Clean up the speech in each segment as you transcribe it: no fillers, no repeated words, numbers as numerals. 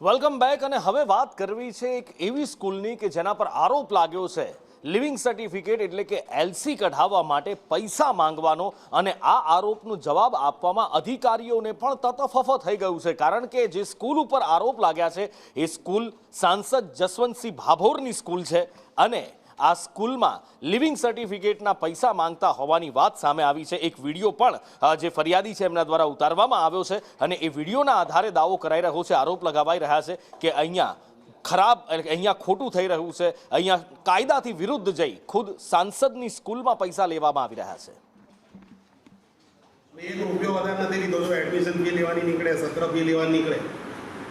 Welcome back. અને હવે વાત કરવી છે એક એવી સ્કૂલની કે જેના પર આરોપ લાગ્યો છે લિવિંગ સર્ટિફિકેટ એટલે કે એલસી કઢાવવા માટે પૈસા માંગવાનો, અને આ આરોપનો જવાબ આપવામાં અધિકારીઓને પણ તતફફ થઈ ગયું છે। કારણ કે જે સ્કૂલ ઉપર આરોપ લાગ્યા છે એ સ્કૂલ સાંસદ જસવંતસિંહ ભાભોરની સ્કૂલ છે, અને આ સ્કૂલમાં લિવિંગ સર્ટિફિકેટના પૈસા માંગતા હોવાની વાત સામે આવી છે। એક વિડીયો પણ જે ફરિયાદી છે એમના દ્વારા ઉતારવામાં આવ્યો છે, અને એ વિડીયોના આધારે દાવો કરાઈ રહ્યો છે, આરોપ લગાવાઈ રહ્યા છે કે અહીંયા ખોટું થઈ રહ્યું છે, અહીંયા કાયદાથી વિરુદ્ધ જઈ ખુદ સાંસદની સ્કૂલમાં પૈસા લેવામાં આવી રહ્યા છે। એક રૂપિયો વધારે નથી લીધો। જો એડમિશન ફી લેવાની નીકળે, સત્ર ફી લેવાની નીકળે,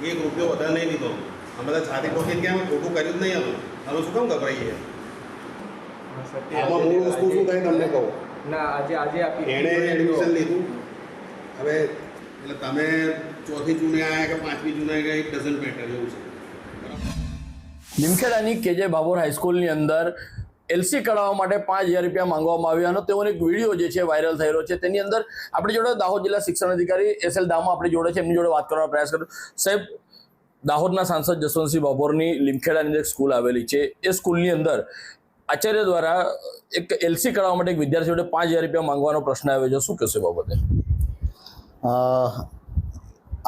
એક રૂપિયો વધારે નહીં લીધો। અમે બધા છાતી ઠોકીને કે અમે ખોટું કર્યું જ નહીં। અમે શું કામ ગભરાઈએ? આમાં મૂળ વસ્તુ શું થાય તમને કહું ના, આજે આપી એણે એડમિશન લીધું। હવે એટલે તમે ચોથી જૂને આવ્યા કે પાંચમી જૂને આવ્યા, એક ડઝન મેટર એવું છે। લીમખેડાની કેજે ભાભોર હાઈસ્કૂલની અંદર એલસી કઢાવવા માટે 5000 રૂપિયા માંગવામાં આવ્યા અને તેઓનો એક વિડીયો જે છે વાયરલ થઈ રહ્યો છે। તેની અંદર આપણી જોડે દાહોદ જિલ્લા શિક્ષણ અધિકારી SL દામા આપણી જોડે છે, એમની જોડે વાત કરવાનો પ્રયાસ કર્યો। સાહેબ, દાહોદના સાંસદ જસવંતસિંહ ભાભોરની લીમખેડાની અંદર એક સ્કૂલ આવેલી છે, એ સ્કૂલની અંદર આચાર્ય દ્વારા એક એલસી કઢાવવા માટે એક વિદ્યાર્થી જોડે 5000 રૂપિયા માંગવાનો પ્રશ્ન આવ્યો છે, શું કહેશો બાબતે?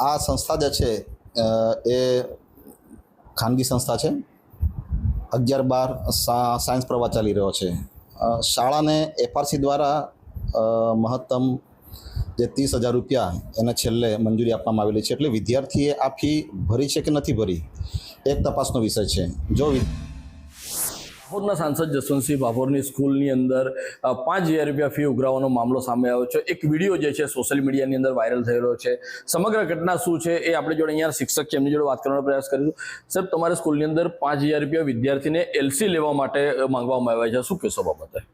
આ સંસ્થા જે છે એ ખાનગી સંસ્થા છે। 11-12 સાયન્સ પ્રવાહ ચાલી રહ્યો છે। શાળાને FRC દ્વારા મહત્તમ જે 30,000 રૂપિયા એને છેલ્લે મંજૂરી આપવામાં આવેલી છે। એટલે વિદ્યાર્થીએ આ ફી ભરી છે કે નથી ભરી એક તપાસનો વિષય છે। જો દાહોદના સાંસદ જસવંતસિંહ ભાભોરની સ્કૂલની અંદર 5000 રૂપિયા ફી ઉઘરાવવાનો મામલો સામે આવ્યો છે। એક વિડીયો જે છે સોશિયલ મીડિયાની અંદર વાયરલ થઈ રહ્યો છે। સમગ્ર ઘટના શું છે એ આપણી જોડે અહીંયા શિક્ષક છે, એમની જોડે વાત કરવાનો પ્રયાસ કરીશું। સાહેબ, તમારી સ્કૂલની અંદર 5000 રૂપિયા વિદ્યાર્થીને એલસી લેવા માટે માંગવામાં આવ્યા છે, શું કહેશો બાબતે?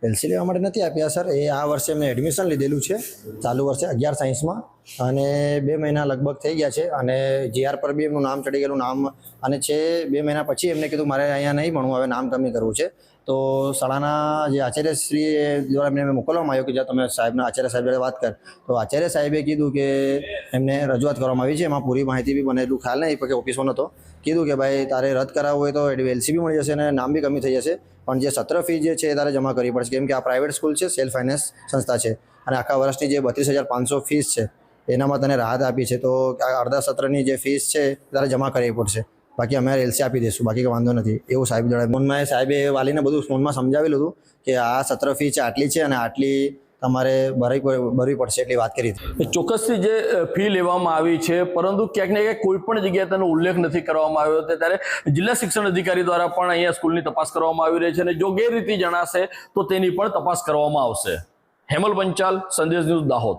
એલસી લેવા માટે નથી આપ્યા સર, એ આ વર્ષે મેં એડમિશન લીધેલું છે ચાલુ વર્ષે 11 સાયન્સમાં, અને 2 મહિના લગભગ થઈ ગયા છે, અને GR પર બી એમનું નામ ચડી ગયેલું નામ, અને છે 2 મહિના પછી એમને કીધું મારે અહીંયા નહીં ભણવું, હવે નામ કમી કરવું છે। તો શાળાના જે આચાર્યશ્રી દ્વારા એમને મોકલવામાં આવ્યો કે જ્યાં તમે સાહેબના આચાર્ય સાહેબ જોડે વાત કર, તો આચાર્ય સાહેબે કીધું કે એમને રજૂઆત કરવામાં આવી છે, એમાં પૂરી માહિતી બી મને એટલું ખ્યાલ નહીં, કે ઓફિસમાં નહોતો, કીધું કે ભાઈ તારે રદ કરાવવું હોય તો એલસી બી મળી જશે અને નામ બી કમી થઈ જશે, પણ જે સત્ર ફી જે છે એ તારે જમા કરવી પડશે, કેમ કે આ પ્રાઇવેટ સ્કૂલ છે, સેલ્ફ ફાઇનાન્સ સંસ્થા છે, અને આખા વર્ષની જે 32,500 ફીસ છે એનામાં તને રાહત આપી છે, તો અડધા સત્રની જે ફીસ છે તારે જમા કરવી પડશે, બાકી અમે એલસી આપી દઈશું, બાકી કંઈ વાંધો નથી એવું સાહેબ જણાવ્યું। ફોનમાં સાહેબે વાલીને બધું ફોનમાં સમજાવેલું હતું કે આ સત્ર ફી છે આટલી છે અને આટલી તમારે ભરવી પડશે, એટલી વાત કરી હતી। ચોક્કસથી જે ફી લેવામાં આવી છે, પરંતુ ક્યાંક ને ક્યાંક કોઈ પણ જગ્યાએ તેનો ઉલ્લેખ નથી કરવામાં આવ્યો, ત્યારે જિલ્લા શિક્ષણ અધિકારી દ્વારા પણ અહીંયા સ્કૂલની તપાસ કરવામાં આવી રહી છે, અને જો ગેરરીતિ જણાશે તો તેની પણ તપાસ કરવામાં આવશે। હેમલ પંચાલ, સંદેશ ન્યૂઝ, દાહોદ।